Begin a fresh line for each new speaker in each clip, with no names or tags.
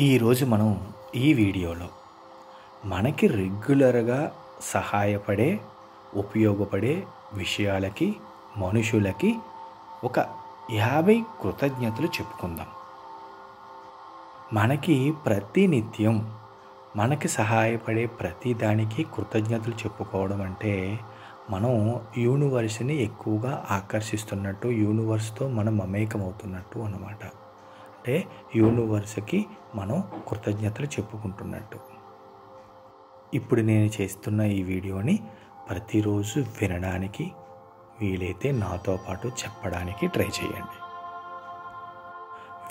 ఈరోజు మనం ఈ వీడియోలో మనకి రెగ్యులర్గా సహాయపడే ఉపయోగపడే విషయాలకి మనుషులకి ఒక 50 కృతజ్ఞతలు చెప్పుకుందాం. మనకి ప్రతినిత్యం మనకి సహాయపడే ప్రతి దానికి కృతజ్ఞతలు చెప్పుకోవడం అంటే మనం యూనివర్స్ని ఎక్కువగా ఆకర్షిస్తున్నట్టు, యూనివర్స్తో మనం మమేకమవుతున్నట్టు అన్నమాట. అంటే యూనివర్స్కి మనం కృతజ్ఞతలు చెప్పుకుంటున్నట్టు. ఇప్పుడు నేను చేస్తున్న ఈ వీడియోని ప్రతిరోజు వినడానికి వీలైతే నాతో పాటు చెప్పడానికి ట్రై చేయండి.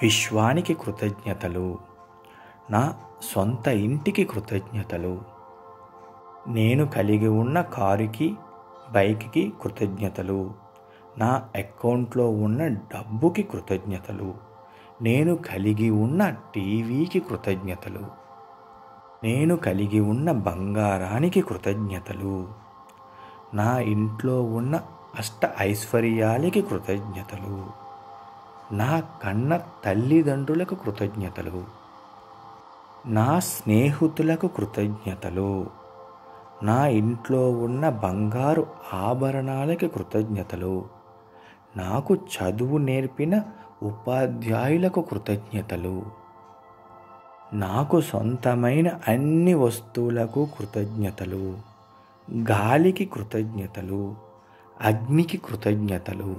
విశ్వానికి కృతజ్ఞతలు, నా సొంత ఇంటికి కృతజ్ఞతలు, నేను కలిగి ఉన్న కారుకి బైక్కి కృతజ్ఞతలు, నా అకౌంట్లో ఉన్న డబ్బుకి కృతజ్ఞతలు, నేను కలిగి ఉన్న టీవీకి కృతజ్ఞతలు, నేను కలిగి ఉన్న బంగారానికి కృతజ్ఞతలు, నా ఇంట్లో ఉన్న అష్ట ఐశ్వర్యాలకి కృతజ్ఞతలు, నా కన్న తల్లిదండ్రులకు కృతజ్ఞతలు, నా స్నేహితులకు కృతజ్ఞతలు, నా ఇంట్లో ఉన్న బంగారు ఆభరణాలకి కృతజ్ఞతలు, నాకు చదువు నేర్పిన ఉపాధ్యాయులకు కృతజ్ఞతలు, నాకు సొంతమైన అన్ని వస్తువులకు కృతజ్ఞతలు, గాలికి కృతజ్ఞతలు, అగ్నికి కృతజ్ఞతలు,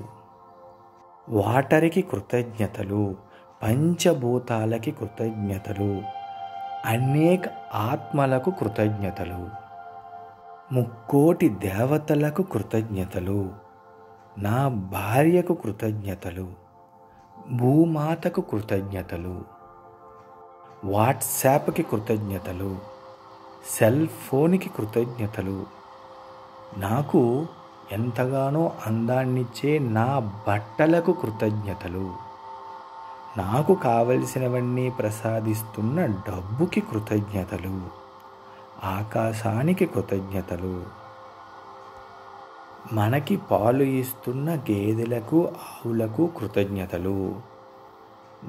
వాటర్కి కృతజ్ఞతలు, పంచభూతాలకి కృతజ్ఞతలు, అనేక ఆత్మలకు కృతజ్ఞతలు, ముక్కోటి దేవతలకు కృతజ్ఞతలు, నా భార్యకు కృతజ్ఞతలు, భూమాతకు కృతజ్ఞతలు, వాట్సాప్కి కృతజ్ఞతలు, సెల్ ఫోన్కి కృతజ్ఞతలు, నాకు ఎంతగానో అందాన్నిచ్చే నా బట్టలకు కృతజ్ఞతలు, నాకు కావలసినవన్నీ ప్రసాదిస్తున్న డబ్బుకి కృతజ్ఞతలు, ఆకాశానికి కృతజ్ఞతలు, మనకి పాలు ఇస్తున్న గేదెలకు ఆవులకు కృతజ్ఞతలు,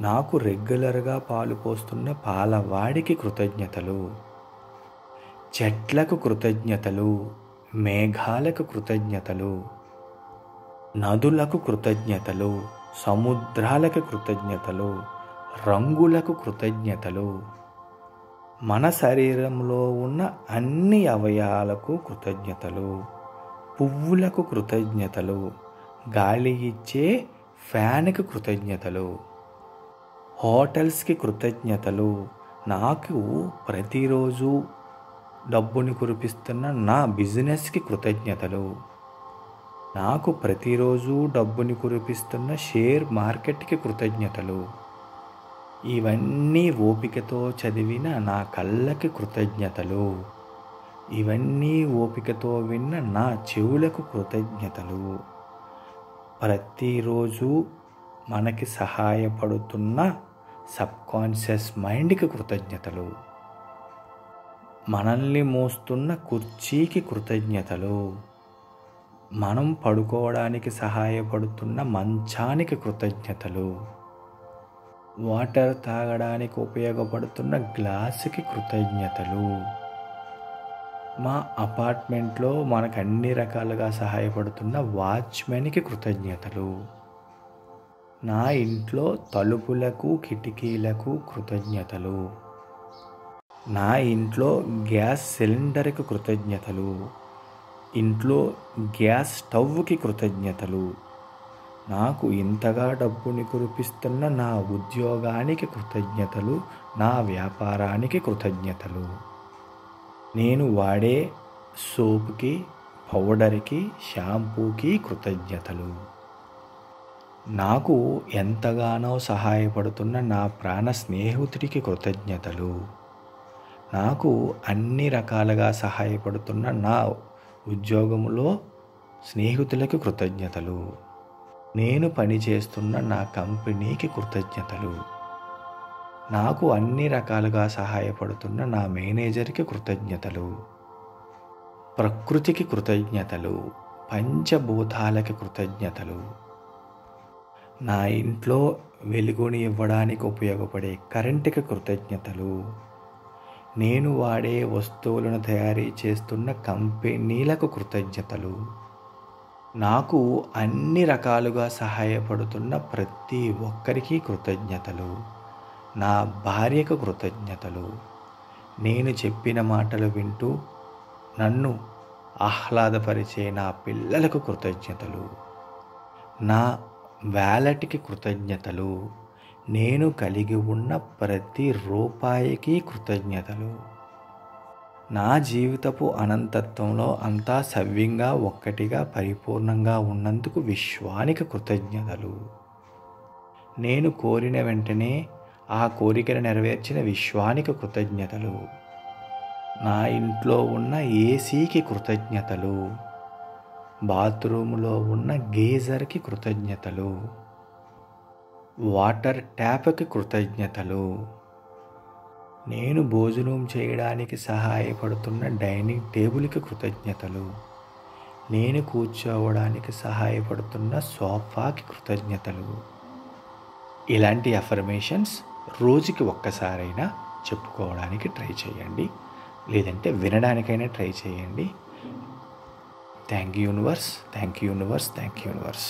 నాకు రెగ్యులర్గా పాలు పోస్తున్న పాలవాడికి కృతజ్ఞతలు, చెట్లకు కృతజ్ఞతలు, మేఘాలకు కృతజ్ఞతలు, నదులకు కృతజ్ఞతలు, సముద్రాలకు కృతజ్ఞతలు, రంగులకు కృతజ్ఞతలు, మన శరీరంలో ఉన్న అన్ని అవయవాలకు కృతజ్ఞతలు, పువ్వులకు కృతజ్ఞతలు, గాలి ఇచ్చే ఫ్యాన్కి కృతజ్ఞతలు, హోటల్స్కి కృతజ్ఞతలు, నాకు ప్రతిరోజు డబ్బుని కురిపిస్తున్న నా బిజినెస్కి కృతజ్ఞతలు, నాకు ప్రతిరోజు డబ్బుని కురిపిస్తున్న షేర్ మార్కెట్కి కృతజ్ఞతలు, ఇవన్నీ ఓపికతో చదివిన నా కళ్ళకి కృతజ్ఞతలు, ఇవన్నీ ఓపికతో విన్న నా చెవులకు కృతజ్ఞతలు, ప్రతిరోజు మనకి సహాయపడుతున్న సబ్కాన్షియస్ మైండ్కి కృతజ్ఞతలు, మనల్ని మోస్తున్న కుర్చీకి కృతజ్ఞతలు, మనం పడుకోవడానికి సహాయపడుతున్న మంచానికి కృతజ్ఞతలు, వాటర్ తాగడానికి ఉపయోగపడుతున్న గ్లాసుకి కృతజ్ఞతలు, మా అపార్ట్మెంట్లో మనకు అన్ని రకాలుగా సహాయపడుతున్న వాచ్మెన్కి కృతజ్ఞతలు, నా ఇంట్లో తలుపులకు కిటికీలకు కృతజ్ఞతలు, నా ఇంట్లో గ్యాస్ సిలిండర్కి కృతజ్ఞతలు, ఇంట్లో గ్యాస్ స్టవ్కి కృతజ్ఞతలు, నాకు ఇంతగా డబ్బుని కురిపిస్తున్న నా ఉద్యోగానికి కృతజ్ఞతలు, నా వ్యాపారానికి కృతజ్ఞతలు, నేను వాడే సోప్కి, పౌడర్కి, షాంపూకి కృతజ్ఞతలు, నాకు ఎంతగానో సహాయపడుతున్న నా ప్రాణ స్నేహితుడికి కృతజ్ఞతలు, నాకు అన్ని రకాలుగా సహాయపడుతున్న నా ఉద్యోగంలో స్నేహితులకు కృతజ్ఞతలు, నేను పనిచేస్తున్న నా కంపెనీకి కృతజ్ఞతలు, నాకు అన్ని రకాలుగా సహాయపడుతున్న నా మేనేజర్కి కృతజ్ఞతలు, ప్రకృతికి కృతజ్ఞతలు, పంచభూతాలకి కృతజ్ఞతలు, నా ఇంట్లో వెలుగుని ఇవ్వడానికి ఉపయోగపడే కరెంటుకి కృతజ్ఞతలు, నేను వాడే వస్తువులను తయారీ చేస్తున్న కంపెనీలకు కృతజ్ఞతలు, నాకు అన్ని రకాలుగా సహాయపడుతున్న ప్రతి ఒక్కరికి కృతజ్ఞతలు, నా భార్యకు కృతజ్ఞతలు, నేను చెప్పిన మాటలు వింటూ నన్ను ఆహ్లాదపరిచే నా పిల్లలకు కృతజ్ఞతలు, నా వ్యాలెట్కి కృతజ్ఞతలు, నేను కలిగి ఉన్న ప్రతి రూపాయికి కృతజ్ఞతలు, నా జీవితపు అనంతత్వంలో అంతా సవ్యంగా ఒక్కటిగా పరిపూర్ణంగా ఉన్నందుకు విశ్వానికి కృతజ్ఞతలు, నేను కోరిన వెంటనే ఆ కోరికను నెరవేర్చిన విశ్వానికి కృతజ్ఞతలు, నా ఇంట్లో ఉన్న ఏసీకి కృతజ్ఞతలు, బాత్రూంలో ఉన్న గీజర్కి కృతజ్ఞతలు, వాటర్ ట్యాప్కి కృతజ్ఞతలు, నేను భోజనం చేయడానికి సహాయపడుతున్న డైనింగ్ టేబుల్కి కృతజ్ఞతలు, నేను కూర్చోవడానికి సహాయపడుతున్న సోఫాకి కృతజ్ఞతలు. ఇలాంటి అఫర్మేషన్స్ రోజుకి ఒక్కసారైనా చెప్పుకోవడానికి ట్రై చేయండి, లేదంటే వినడానికైనా ట్రై చేయండి. Thank you universe, thank you universe, thank you universe.